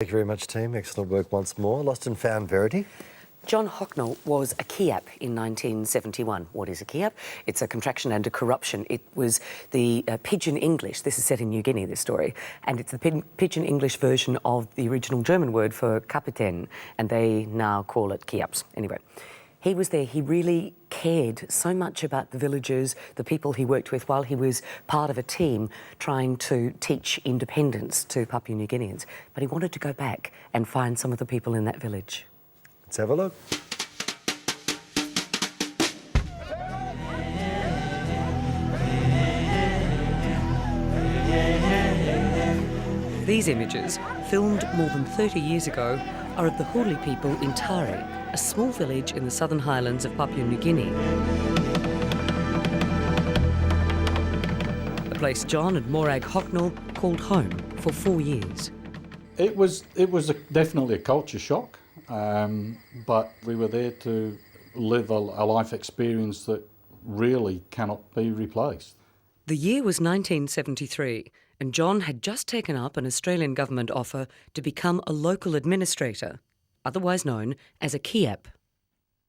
Thank you very much, team. Excellent work once more. Lost and found Verity. John Hocknull was a Kiap in 1971. What is a Kiap? It's a contraction and a corruption. It was the Pidgin English. This is set in New Guinea, this story. And it's the Pidgin English version of the original German word for Kapitän, and they now call it Kiaps. Anyway, he was there. He really cared so much about the villagers, the people he worked with, while he was part of a team trying to teach independence to Papua New Guineans. But he wanted to go back and find some of the people in that village. Let's have a look. These images, filmed more than 30 years ago, are of the Huli people in Tari, a small village in the southern highlands of Papua New Guinea. A place John and Morag Hocknull called home for 4 years. It was definitely a culture shock, but we were there to live a life experience that really cannot be replaced. The year was 1973, and John had just taken up an Australian government offer to become a local administrator, otherwise known as a Kiap.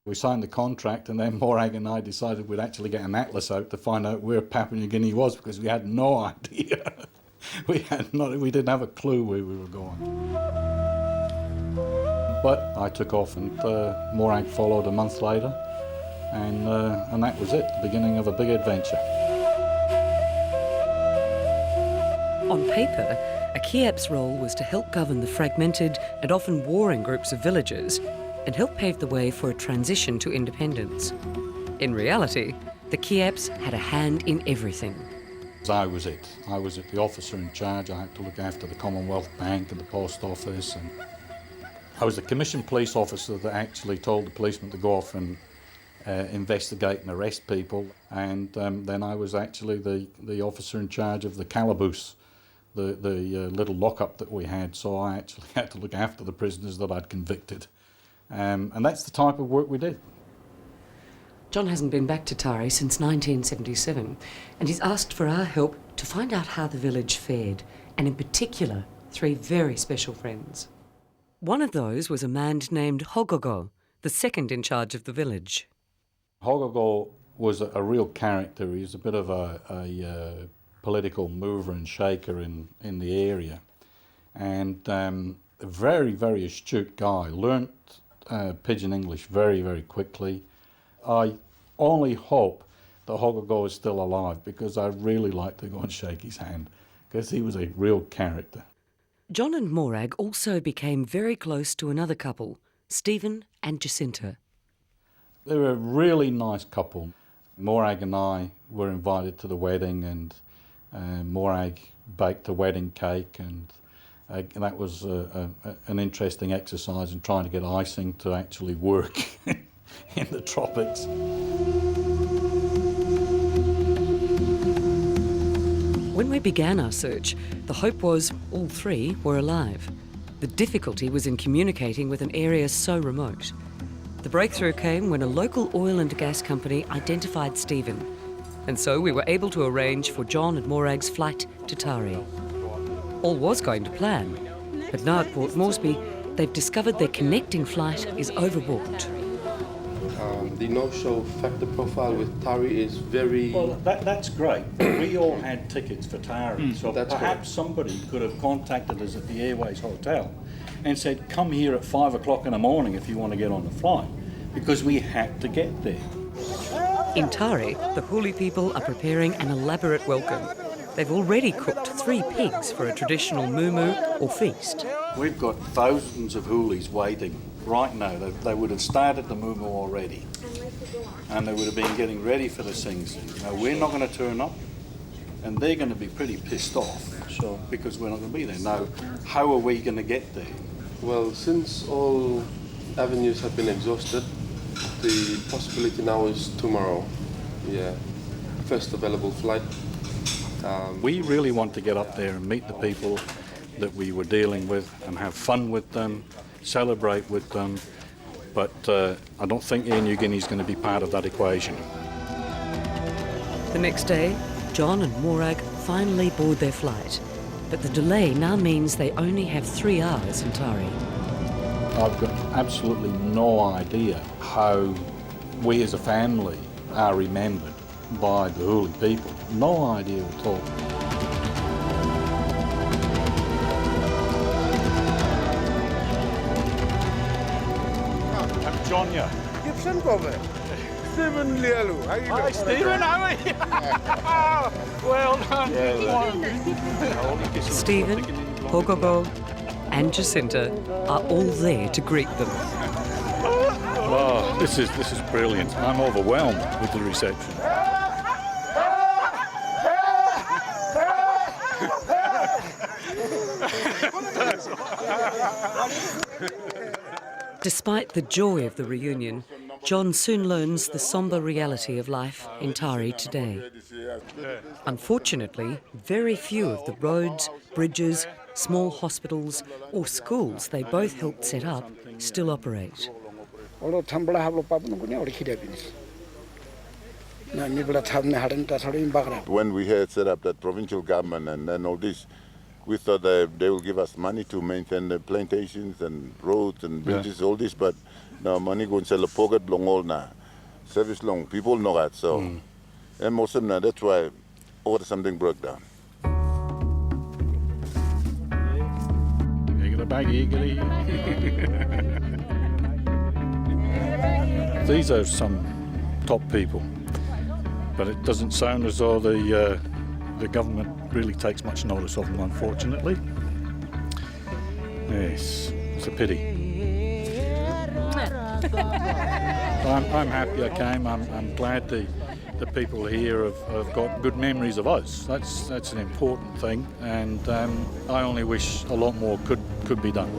We signed the contract, and then Morag and I decided we'd actually get an atlas out to find out where Papua New Guinea was, because we had no idea. We didn't have a clue where we were going. But I took off, and Morag followed a month later, and that was it, the beginning of a big adventure. On paper, a Kiap's role was to help govern the fragmented and often warring groups of villagers and help pave the way for a transition to independence. In reality, the Kiaps had a hand in everything. I was it. I was the officer in charge. I had to look after the Commonwealth Bank and the post office, and I was the commissioned police officer that actually told the policemen to go off and investigate and arrest people, and then I was actually the officer in charge of the calaboose, the little lockup that we had, so I actually had to look after the prisoners that I'd convicted. And that's the type of work we did. John hasn't been back to Tari since 1977, and he's asked for our help to find out how the village fared, and in particular, 3 very special friends. One of those was a man named Hogogo, the second in charge of the village. Hogogo was a real character. He was a bit of a political mover and shaker in the area, and a very, very astute guy. Learnt Pidgin English very, very quickly. I only hope that Hogogo is still alive, because I'd really like to go and shake his hand, because he was a real character. John and Morag also became very close to another couple, Stephen and Jacinta. They were a really nice couple. Morag and I were invited to the wedding, and Morag baked the wedding cake, and that was an interesting exercise in trying to get icing to actually work in the tropics. When we began our search, the hope was all 3 were alive. The difficulty was in communicating with an area so remote. The breakthrough came when a local oil and gas company identified Stephen, and so we were able to arrange for John and Morag's flight to Tari. All was going to plan, but now at Port Moresby, they've discovered their connecting flight is overbooked. The no-show factor profile with Tari is very... Well, that's great. We all had tickets for Tari, so perhaps correct. Somebody could have contacted us at the Airways Hotel and said, come here at 5 o'clock in the morning if you want to get on the flight, because we had to get there. In Tari, the Huli people are preparing an elaborate welcome. They've already cooked 3 pigs for a traditional mumu or feast. We've got thousands of Hulis waiting right now. They would have started the mumu already, and they would have been getting ready for the sing-sing. Now, we're not going to turn up, and they're going to be pretty pissed off, so because we're not going to be there. Now, how are we going to get there? Well, since all avenues have been exhausted, the possibility now is tomorrow. Yeah, first available flight. We really want to get up there and meet the people that we were dealing with and have fun with them, celebrate with them, but I don't think Air New Guinea is going to be part of that equation. The next day, John and Morag finally board their flight. But the delay now means they only have 3 hours in Tari. I've got absolutely no idea how we as a family are remembered by the Huli people. No idea at all. I'm John, yeah. Gibson Bobby. Stephen Lialu. How you doing? Hi, Stephen, how are you? Well done. Stephen, Hogogo and Jacinta are all there to greet them. Oh, this is brilliant. I'm overwhelmed with the reception. Despite the joy of the reunion, John soon learns the sombre reality of life in Tari today. Unfortunately, very few of the roads, bridges, small hospitals or schools they both helped set up still operate. When we had set up that provincial government and then all this, we thought they will give us money to maintain the plantations and roads and bridges, all this, but no money go and sell a pocket long all now. Service long, people know that, so. And most of them, that's why order something broke down. These are some top people, but it doesn't sound as though the government really takes much notice of them, unfortunately. Yes, it's a pity. I'm happy I came. I'm glad the people here have got good memories of us. That's an important thing, and I only wish a lot more could be done.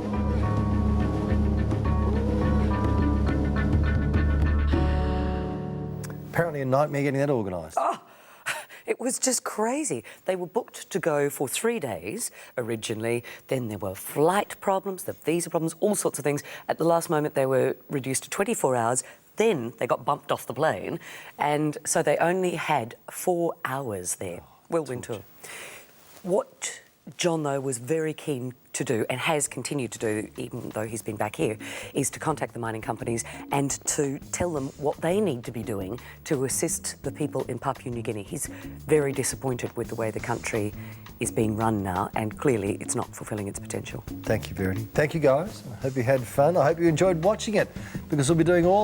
Apparently a nightmare getting that organised. It was just crazy. They were booked to go for 3 days originally. Then there were flight problems, the visa problems, all sorts of things. At the last moment, they were reduced to 24 hours. Then they got bumped off the plane. And so they only had 4 hours there. Whirlwind tour. What John, though, was very keen to do and has continued to do, even though he's been back here, is to contact the mining companies and to tell them what they need to be doing to assist the people in Papua New Guinea. He's very disappointed with the way the country is being run now, and clearly it's not fulfilling its potential. Thank you, Verity. Thank you, guys. I hope you had fun. I hope you enjoyed watching it, because we'll be doing all